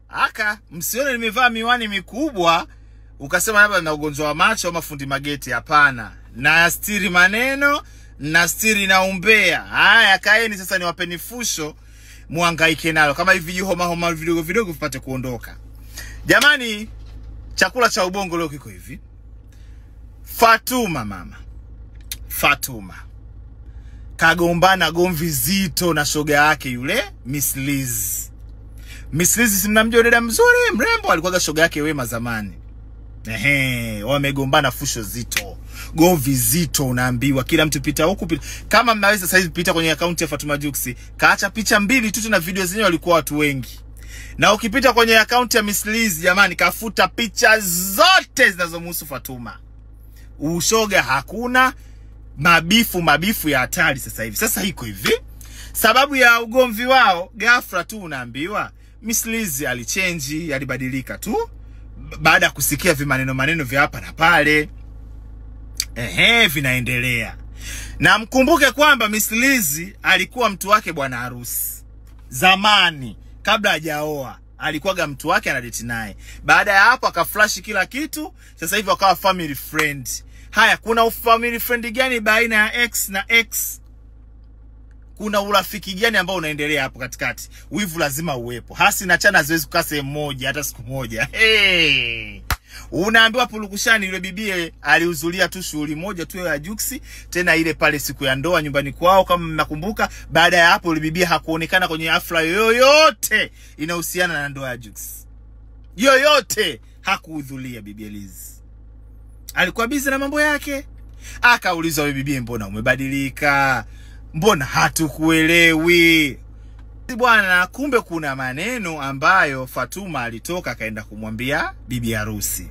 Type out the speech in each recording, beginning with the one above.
Aka, msione nimevaa miwani mikubwa ukasema labda na ugonjwa wa macho ama fundi mageti. Hapana. Na stiri maneno, na stiri na umbea. Haya, kaeni sasa niwapeni fusho muhangaike nalo. Kama hivi homa vidogo vidogo vipate kuondoka. Jamani, chakula cha ubongo leo kiko hivi. Fatuma kagombana gomvi zito na shoga yake yule Miss Liz. Miss Liz si mnamjua dada mzuri mrembo, alikuwa shoga yake Wema zamani. Wamegombana fusho zito. Gomvi zito, unaambiwa kila mtu pita huku pita. Kama mnaweza sasa hivi pita kwenye account ya Fatuma Jux, kaacha picha mbili tu na video zenyewe walikuwa watu wengi. Na ukipita kwenye account ya Miss Liz, jamani, kafuta picha zote zinazomhusu Fatuma. Ushoga hakuna, mabifu ya hatari sasa hivi. Sasa iko hivi. Sababu ya ugomvi wao, ghafla tu unaambiwa Miss Liz alichange, alibadilika tu baada ya kusikia maneno vya hapa na pale. Vinaendelea. Na mkumbuke kwamba Miss Liz alikuwa mtu wake bwana harusi. Zamani, kabla hajaoa, alikuwaga mtu wake anadate naye. Baada ya hapo akaflash kila kitu, sasa hivi wakawa family friend. Haya, kuna family friend gani baina ya X na X? Kuna urafiki gani ambao unaendelea hapo katikati? Wivu lazima uwepo. Hasi na Chana haziwezi kukaa sehemu moja hata siku moja. Unaambiwa Pulukushani yule bibie alihudhuria tu shughuli moja tu ya Jux, tena ile pale siku ya ndoa nyumbani kwao kama mnakumbuka. Baada ya hapo yule bibie hakuonekana kwenye hafla yoyote inahusiana na ndoa ya Jux. Yoyote hakuhudhuria bibie Liz. Alikuwa busy na mambo yake. Akaulizwa yule bibie, mbona umebadilika? Mbona hatukuelewi? Bwana, kumbe kuna maneno ambayo Fatuma alitoka akaenda kumwambia bibi harusi,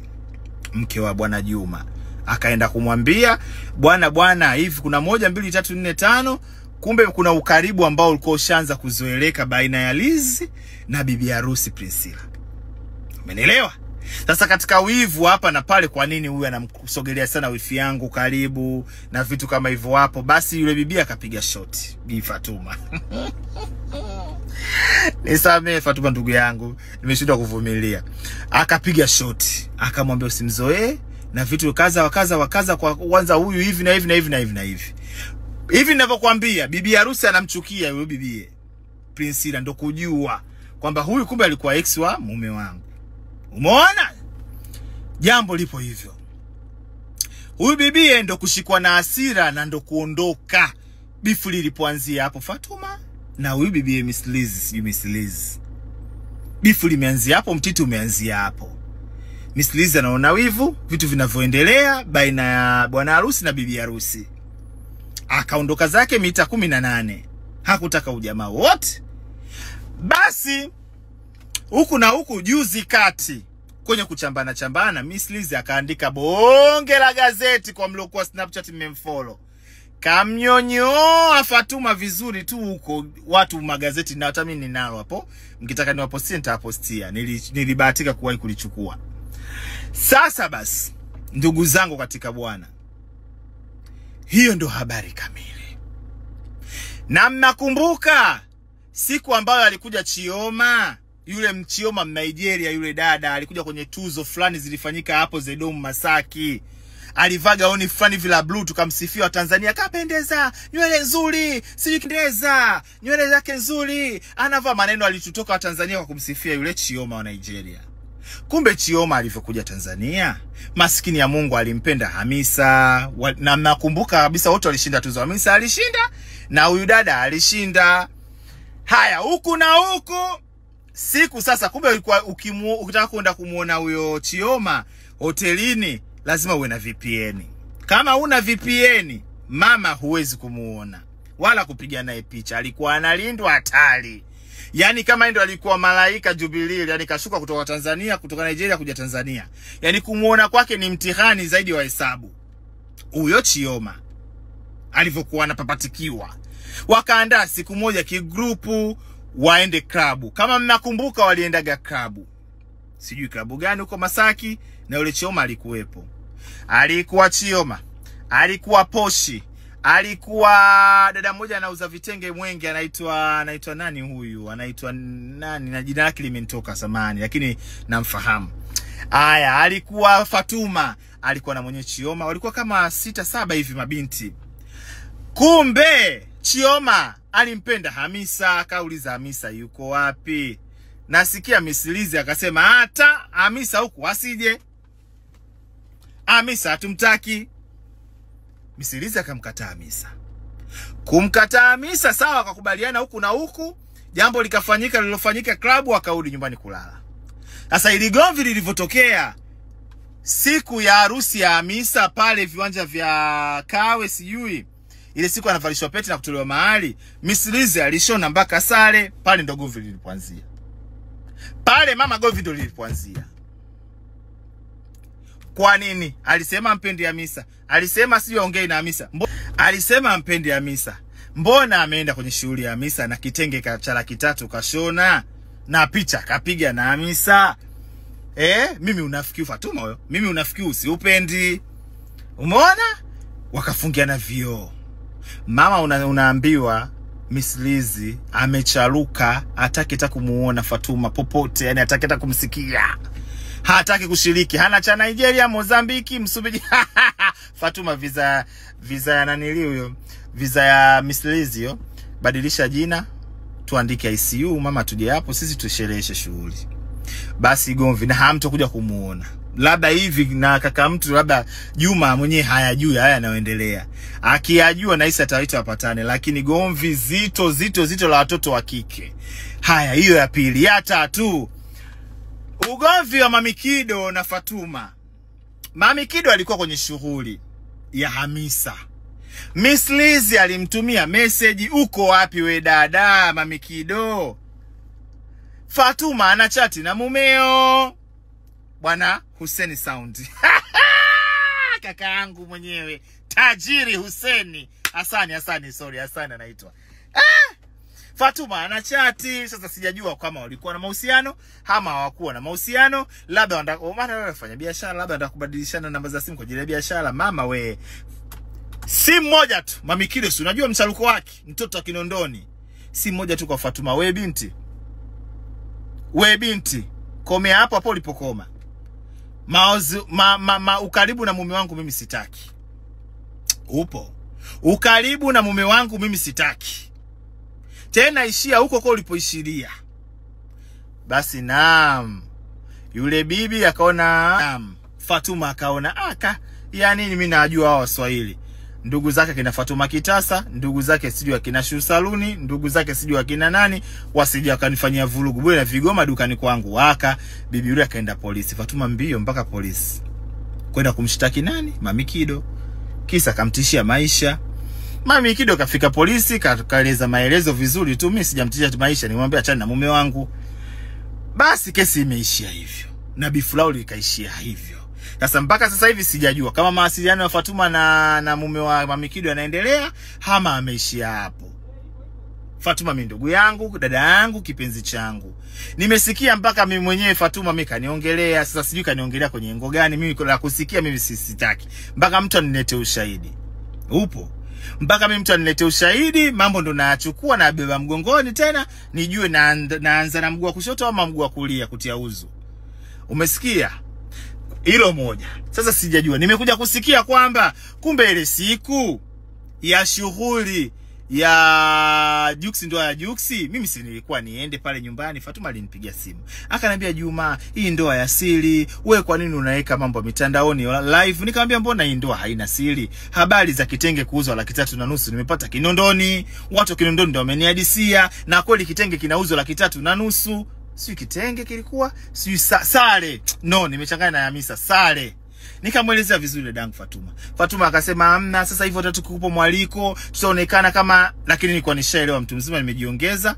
mke wa bwana Juma. Akaenda kumwambia, bwana hivi kuna 1 2 3 4 5. Kumbe kuna ukaribu ambao ulikuwa ushaanza kuzoeleka baina ya Liz na bibi harusi Priscilla. Umenielewa? Sasa katika wivu hapa na pale, kwa nini huyu anamsogelea sana wifi yangu karibu na vitu kama hivyo hapo, basi yule bibi akapiga shot Bi Fatuma. Nisamee Fatuma ndugu yangu, nimeshindwa kuvumilia. Akapiga shot, akamwambia usimzoee na vitu wakaza kwa kwanza huyu hivi na hivi na hivi na hivi na hivi. Hivi ninavyokuambia, bibi harusi anamchukia yule bibi Priscilla, ndo kujua kwamba huyu kumbe alikuwa ex wa mume wangu. Umeona? Jambo lipo hivyo. Huyu bibi ndo kushikwa na hasira na ndo kuondoka. Bifu lilipoanzia hapo Fatuma na huyu bibi Miss Liz. Bifu limeanzia hapo, mtiti umeanzia hapo. Miss Liz anaona wivu vitu vinavyoendelea baina ya bwana harusi na bibi harusi. Akaondoka zake mita 18. Hakutaka ujamaa wote. Basi huku na huku juzi kati kwenye kuchambana Miss Liz akaandika bonge la gazeti kwa mlokuwa Snapchat mmemfollow. Kamnyonyoa Fatuma vizuri tu huko, watu magazeti na hata mimi ninalo hapo. Mkitaka niwapostie nitapostia. Nilibahatika kuwahi kulichukua. Sasa basi, ndugu zangu katika Bwana, hiyo ndo habari kamili. Na mnakumbuka siku ambayo alikuja Chioma, yule Mchioma Nigeria, yule dada alikuja kwenye tuzo fulani zilifanyika hapo Zedom Masaki. Alivaa gauni fulani vila blue, tukamsifia wa Tanzania, kapendeza, nywele nzuri, sijui kindeza, nywele zake nzuri. Anavaa maneno, alitutoka wa Tanzania kwa kumsifia yule Chioma wa Nigeria. Kumbe Chioma alivyokuja Tanzania, maskini ya Mungu alimpenda Hamisa. Na nakumbuka kabisa wote walishinda tuzo. Hamisa alishinda na huyu dada alishinda. Haya, huku na huku siku sasa, kumbe ulikuwa ukitaka kwenda kumuona huyo Chioma hotelini lazima uwe na VPN. Kama una VPN, mama huwezi kumuona wala kupiga naye picha. Alikuwa analindwa hatari. Yani kama ndio alikuwa malaika Jubilee, yani kashuka kutoka Tanzania, kutoka Nigeria kuja Tanzania. Yani kumuona kwake ni mtihani zaidi wa hesabu. Huyo Chioma alivyokuwa anapapatikiwa. Wakaandaa siku moja kigrupu waende klabu. Kama mnakumbuka waliendaga klabu. Sijui klabu gani huko Masaki, na yule Chioma alikuwepo. Alikuwa Chioma, alikuwa Poshi, Alikuwa dada mmoja anauza vitenge Mwenge, anaitwa nani huyu? Anaitwa nani? Na jina lake limenitoka samani, lakini namfahamu. Haya, alikuwa Fatuma, alikuwa na mwenye Chioma, walikuwa kama 6-7 hivi mabinti. Kumbe Chioma alimpenda Hamisa, akauliza Hamisa yuko wapi? Nasikia Misilizi akasema hata Hamisa huku asije. Hamisa hatumtaki. Misilizi akamkataa Hamisa. Kumkataa Hamisa sawa, akakubaliana huku na huku, jambo likafanyika lilofanyika klabu, akarudi nyumbani kulala. Sasa ili gomvi lilivyotokea siku ya harusi ya Hamisa pale viwanja vya Kawe sijui, ile siku anavalishwa pete na kutolewa mahali, Misilizi alishona mpaka sare, pale ndo gomvi lilipoanzia. Pale mama gomvi ndo lilipoanzia. Kwa nini? Alisema mpendi Hamisa. Alisema sio ongei na Hamisa. Alisema mpendi Hamisa. Mbona ameenda kwenye shughuli ya Hamisa na kitenge cha laki 3 kashona na picha kapiga na Hamisa? Mimi unafiki Fatuma huyo. Mimi unafiki usiupendi. Umeona? Wakafungiana vioo. Mama unaambiwa Misilizi amecharuka, hataki hata kumuona Fatuma popote, yani hataki hata kumsikia. Hataki kushiriki, hana cha Nigeria, Mozambiki, Msumbiji. Fatuma visa ya nanili huyo, visa ya Misilizi yo, badilisha jina, tuandike ICU, mama tuje hapo, sisi tushereheshe shughuli. Basi gomvi na hamtokuja kumuona. Labda hivi na kaka mtu labda Juma mwenyewe hayajui haya yanayoendelea. Akiyajua na Isa ataita wapatane, lakini gomvi zito la watoto wa kike. Haya, hiyo ya pili. Ya tatu, ugomvi wa Mami Kido na Fatuma. Mami Kido alikuwa kwenye shughuli ya Hamisa. Misilizi alimtumia message, uko wapi we dada Mami Kido? Fatuma anachati na mumeo Bwana Huseni Sound. Kaka yangu mwenyewe tajiri Huseni Hasani anaitwa. Fatuma anachati. Sasa sijajua kama walikuwa na mahusiano ama hawakuwa na mahusiano, labda wanafanya biashara, labda wanataka kubadilishana namba za simu kwa ajili ya biashara. Mama we, simu moja tu Mami Kido, si unajua mcharuko wake, mtoto wa Kinondoni. Simu moja tu kwa Fatuma. We binti, komea hapo ulipokoma. Ukaribu na mume wangu mimi sitaki. Upo. Ukaribu na mume wangu mimi sitaki. Tena ishia huko kwa ulipoishiria. Basi naam. Yule bibi akaona Fatuma akaona ya nini mimi najua hao Waswahili. Ndugu zake kina Fatuma Kitasa, ndugu zake sijui kina Shu Saluni, ndugu zake sijui kina nani, wasije akanifanyia vurugu bwana vigoma dukani kwangu. Bibi yule akaenda polisi. Fatuma mbio mpaka polisi kwenda kumshtaki nani? Mami Kido. Kisa kamtishia maisha. Mami Kido kafika polisi, kaeleza maelezo vizuri tu, mimi sijamtishia maisha, nimwambia achana na mume wangu. Basi kesi imeishia hivyo. Na bifulao likaishia hivyo. Sasa mpaka sasa hivi sijajua kama mawasiliano ya Fatuma na mume wa Mami Kido yanaendelea ama ameishia hapo. Fatuma mimi ndugu yangu, dada yangu, kipenzi changu. Nimesikia mpaka mimi mwenyewe Fatuma mimi kaniongelea, sasa sijui kaniongelea kwenye ngo gani, mimi la kusikia mimi sitaki. Mpaka mtu anilete ushahidi. Upo. Mpaka mimi mtu anilete ushahidi, mambo ndo naachukua na beba mgongoni tena, nijue naanza na mguu wa kushoto ama mguu wa kulia kutia uzu. Umesikia? Hilo moja. Sasa sijajua. Nimekuja kusikia kwamba kumbe ile siku ya shughuli ya Juksi, ndoa ya Juksi, mimi si nilikuwa niende pale nyumbani. Fatuma alinipigia simu. Akaniambia, Juma, hii ndoa ya siri, wewe kwa nini unaweka mambo mitandaoni live? Nikamwambia mbona hii ndoa haina siri? Habari za kitenge kuuzwa 3.5 nimepata Kinondoni. Watu Kinondoni ndio wamenihadisia, na kweli kitenge kinauzwa 3.5. Sijui kitenge kilikuwa, sijui sare. No, nimechanganya na Hamisa, sare. Nikamwelezea vizuri dadangu Fatuma. Fatuma akasema hamna, sasa hivi watatukupa mwaliko, tutaonekana kama, lakini nilikuwa nishaelewa mtu mzima, nimejiongeza.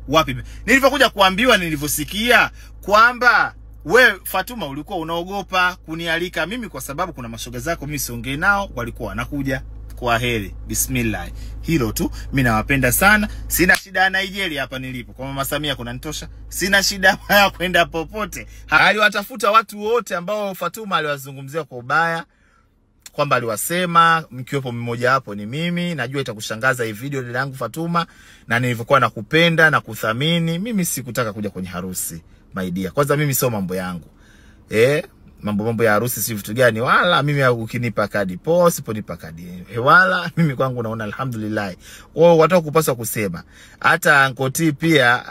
Wapi? Nilipokuja kuambiwa, nilivyosikia kwamba we Fatuma ulikuwa unaogopa kunialika mimi kwa sababu kuna mashoga zako mimi siongee nao, walikuwa wanakuja. Kwa heri, bismillah. Hilo tu, mimi nawapenda sana. Sina shida na Nigeria hapa nilipo. Kwa Mama Samia kuna nitosha. Sina shida ya kwenda popote. Aliwatafuta watu wote ambao Fatuma aliwazungumzia kwa ubaya. kwamba aliwasema, mkiwepo mmoja hapo ni mimi. Najua itakushangaza hii video dada yangu Fatuma, na nilivyokuwa nakupenda na kuthamini. Mimi sikutaka kuja kwenye harusi my dear. Kwanza mimi sio mambo yangu. Mambo ya harusi si vitu gani, wala mimi ukinipa kadi poa, siponipa kadi wala mimi kwangu naona alhamdulillah. Wao wataka kupaswa kusema. Hata Ankoti pia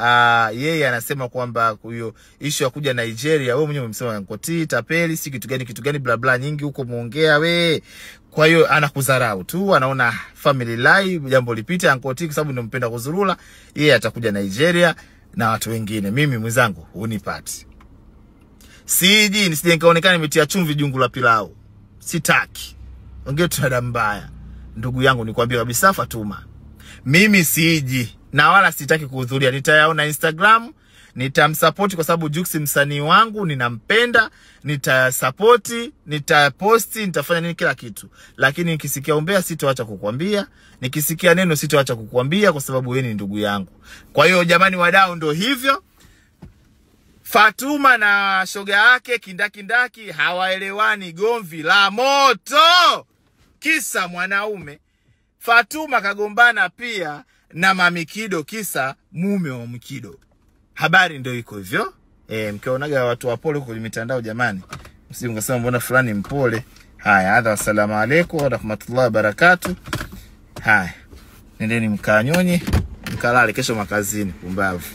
yeye anasema kwamba huyo issue ya kuja Nigeria, wewe mwenyewe umemsema Ankoti tapeli, si kitu gani bla bla nyingi huko muongea we. Kwa hiyo anakudharau tu, anaona family life jambo lipite. Ankoti kwa sababu ndio mpenda kuzurula, yeye atakuja Nigeria na watu wengine. Mimi mwenzangu unipati. Siji nisije nikaonekana nimetia chumvi jungu la pilau. Sitaki. Ongea tu dada mbaya. Ndugu yangu nikwambia kabisa Fatuma, mimi siji na wala sitaki kuhudhuria. Nitayaona Instagram, nitamsupport kwa sababu Jux msanii wangu, ninampenda, nitasupport, nitaposti, nitafanya nini kila kitu. Lakini nikisikia umbea sitoacha kukwambia, nikisikia neno sitoacha kukwambia kwa sababu wewe ni ndugu yangu. Kwa hiyo jamani wadau, ndio hivyo. Fatuma na shoga yake kindaki hawaelewani, gomvi la moto. Kisa mwanaume. Fatuma kagombana pia na Mamikido kisa mume wa Mkido. Habari ndio iko hivyo. Mkionaga watu wapole kwenye mitandao jamani, msiungasema mbona fulani mpole. Haya, hadha wasalamu alaykum wa rahmatullahi wa barakatuh. Haya, nendeni mkanyonye, mkalale kesho makazini, pumbavu.